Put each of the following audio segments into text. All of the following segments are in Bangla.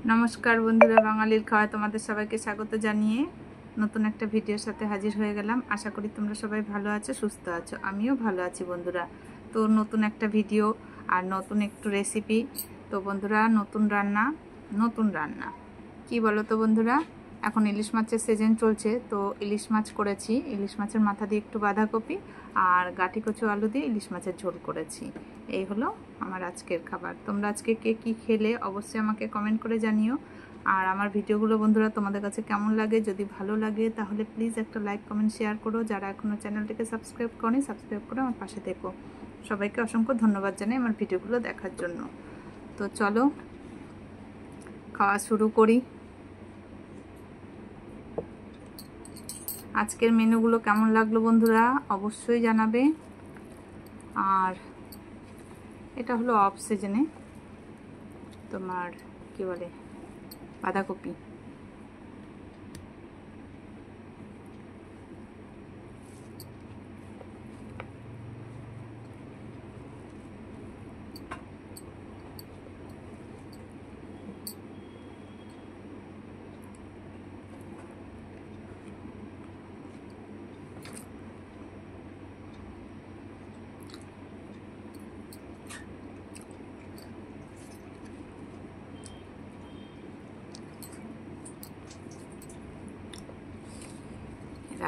নমস্কার বন্ধুরা, বাঙালির খাওয়া তোমাদের সবাইকে স্বাগত জানিয়ে নতুন একটা ভিডিওর সাথে হাজির হয়ে গেলাম। আশা করি তোমরা সবাই ভালো আছো, সুস্থ আছো। আমিও ভালো আছি বন্ধুরা। তো নতুন একটা ভিডিও আর নতুন একটু রেসিপি। তো বন্ধুরা, নতুন রান্না কি বলো তো বন্ধুরা, এখন ইলিশ মাছের সিজন চলছে। তো ইলিশ মাছ করেছি, ইলিশ মাছের মাথা দিয়ে একটু বাঁধাকপি আর গাঁটি কচু আলু দিয়ে ইলিশ মাছের ঝোল করেছি। এই হলো আমার আজকের খাবার। তোমরা আজকে কে কী খেলে অবশ্যই আমাকে কমেন্ট করে জানিও। আর আমার ভিডিওগুলো বন্ধুরা তোমাদের কাছে কেমন লাগে, যদি ভালো লাগে তাহলে প্লিজ একটা লাইক কমেন্ট শেয়ার করো। যারা এখনও চ্যানেলটিকে সাবস্ক্রাইব করনি, সাবস্ক্রাইব করে আমার পাশে থেকো। সবাইকে অসংখ্য ধন্যবাদ জানাই আমার ভিডিওগুলো দেখার জন্য। তো চলো খাওয়া শুরু করি। আজকের মেনুগুলো কেমন লাগলো বন্ধুরা অবশ্যই জানাবে। আর এটা হলো অফ সিজনে তোমার কি বলে বাঁধাকপি।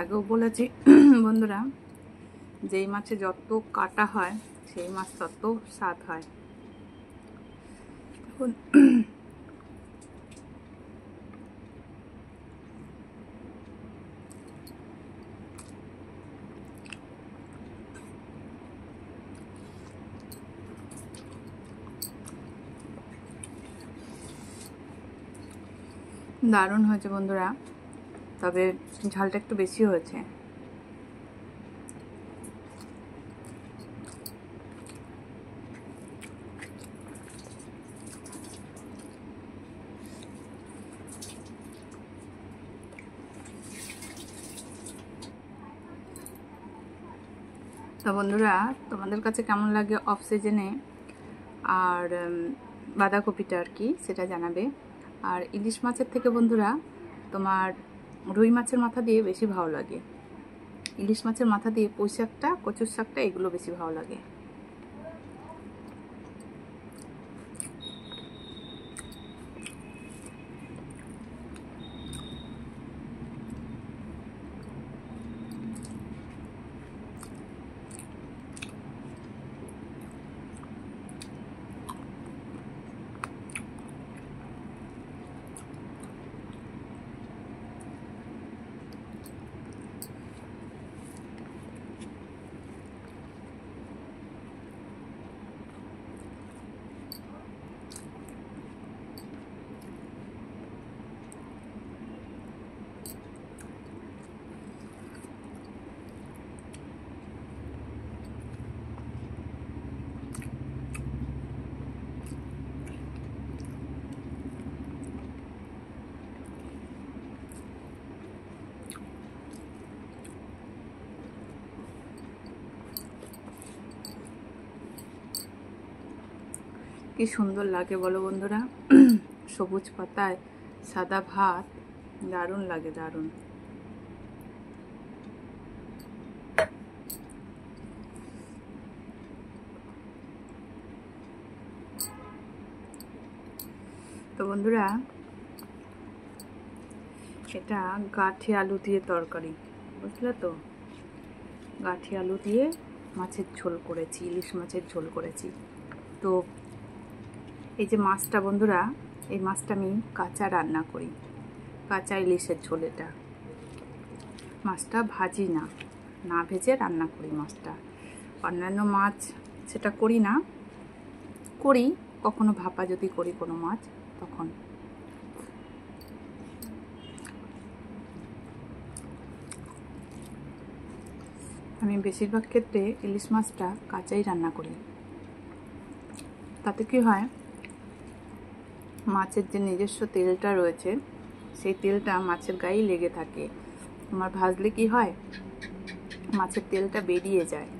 আগেও বলেছি বন্ধুরা, যেই মাছে যত কাটা হয় সেই মাছ তত স্বাদ হয়। দারুণ হয়েছে বন্ধুরা, তবে ঝালটা একটু বেশি হয়েছে। তো বন্ধুরা, তোমাদের কাছে কেমন লাগে অফ সিজনে আর বাঁধাকপিটা আর কি, সেটা জানাবে। আর ইলিশ মাছের থেকে বন্ধুরা তোমার রুই মাছের মাথা দিয়ে বেশি ভালো লাগে। ইলিশ মাছের মাথা দিয়ে পুঁই শাকটা, কচুর শাকটা, এগুলো বেশি ভালো লাগে। কি সুন্দর লাগে বলো বন্ধুরা, সবুজ পাতায় সাদা ভাত, দারুণ লাগে, দারুণ। তো বন্ধুরা, এটা গাঁঠি আলু দিয়ে তরকারি, বুঝলে তো? গাঁঠি আলু দিয়ে মাছের ঝোল করেছি, ইলিশ মাছের ঝোল করেছি। তো এই যে মাছটা বন্ধুরা, এই মাছটা আমি কাঁচা রান্না করি, কাঁচা ইলিশের ঝোল। এটা মাছটা ভাজি না, না ভেজে রান্না করি মাছটা। অন্যান্য মাছ সেটা করি না, করি কখনো ভাপা যদি করি কোনো মাছ তখন। আমি বেশিরভাগ ক্ষেত্রে ইলিশ মাছটা কাঁচাই রান্না করি। তাতে কি হয়, মাছের যে নিজস্ব তেলটা রয়েছে সেই তেলটা মাছের গায়েই লেগে থাকে। তোমার ভাজলে কি হয়, মাছের তেলটা বেরিয়ে যায়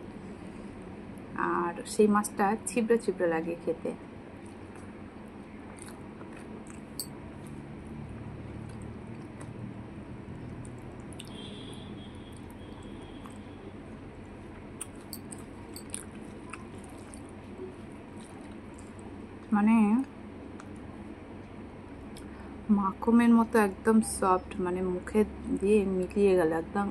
আর সেই মাছটা ছিবড়ে ছিবড়ে লাগে খেতে। মানে মাখনের মতো একদম সফট, মানে মুখে দিয়ে মিলিয়ে গেল একদম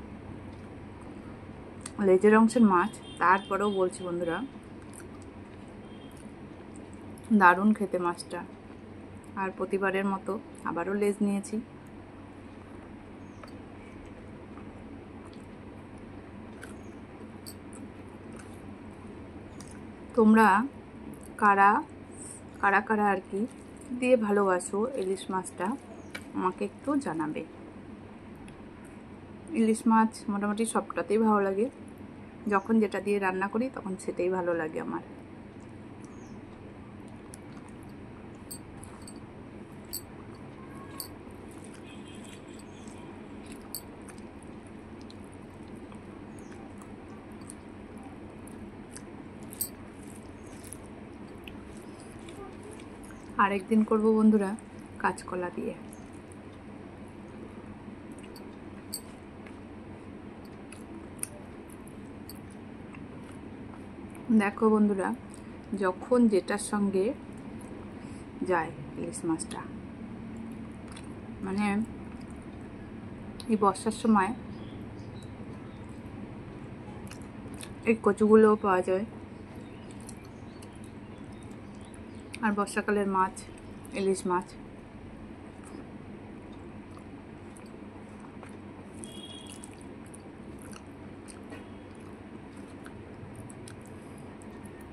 লেজের অংশের মাছ। তারপরেও বলছি বন্ধুরা, দারুণ খেতে মাছটা। আর প্রতিবারের মতো আবারও লেজ নিয়েছি। তোমরা কারা কারা কারা আর কি দিয়ে ভালোবাসো ইলিশ মাছটা আমাকে একটু জানাবে। ইলিশ মাছ মোটামুটি সবটাতেই ভালো লাগে, যখন যেটা দিয়ে রান্না করি তখন সেটাই ভালো লাগে আমার। আরেকদিন করব বন্ধুরা কাঁচকলা দিয়ে। দেখো বন্ধুরা, যখন যেটার সঙ্গে যায় ইলিশ মাছটা, মানে এই বর্ষার সময় এই কচুগুলোও পাওয়া যায়, আর বর্ষাকালের মাছ ইলিশ মাছ।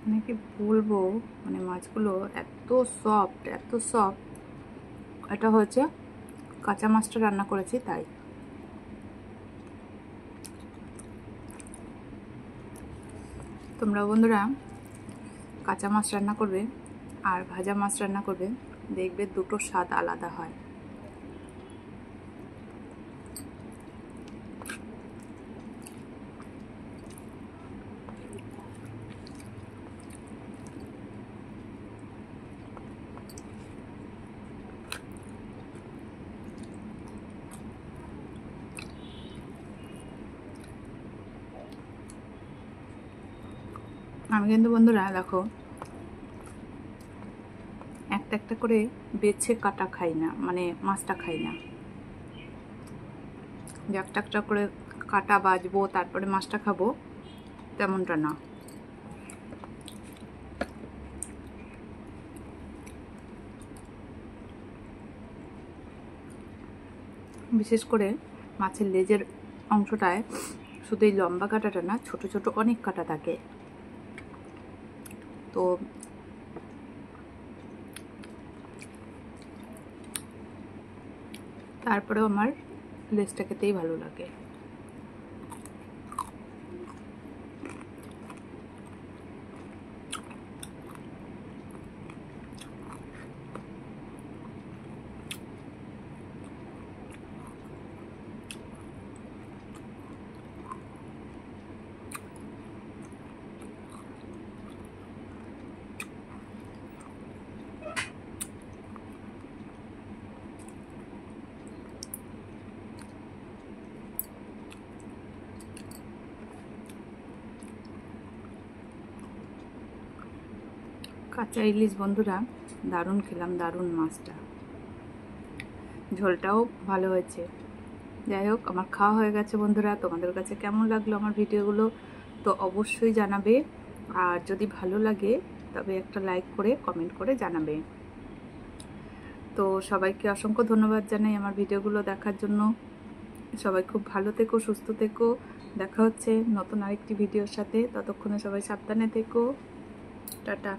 মানে কি বলবো, মানে মাছগুলো এত সফট, এত সফট। এটা হচ্ছে কাঁচা মাছটা রান্না করেছি তাই। তোমরা বন্ধুরা কাঁচা মাছ রান্না করবে আর ভাজা মাছ রান্না করবে, দেখবে দুটো স্বাদ আলাদা হয়। আমি কিন্তু বন্ধুরা দেখো একটা একটা করে বেছে কাটা খাই না, মানে মাছটা খাই না যে একটা একটা করে কাটা বাজবো তারপরে মাছটা খাবো, তেমনটা না। বিশেষ করে মাছের লেজের অংশটায় শুধু এই লম্বা কাঁটাটা না, ছোট ছোট অনেক কাঁটা থাকে। তো তারপরেও আমার লেজটা খেতেই ভালো লাগে। কাঁচা ইলিশ বন্ধুরা দারুণ খেলাম, দারুণ মাছটা, ঝোলটাও ভালো হয়েছে। যাই হোক, আমার খাওয়া হয়ে গেছে বন্ধুরা। তোমাদের কাছে কেমন লাগলো আমার ভিডিওগুলো তো অবশ্যই জানাবে, আর যদি ভালো লাগে তবে একটা লাইক করে কমেন্ট করে জানাবে। তো সবাইকে অসংখ্য ধন্যবাদ জানাই আমার ভিডিওগুলো দেখার জন্য। সবাই খুব ভালো থেকো, সুস্থ থেকো। দেখা হচ্ছে নতুন আরেকটি ভিডিওর সাথে, ততক্ষণে সবাই সাবধানে থেকো। টাটা।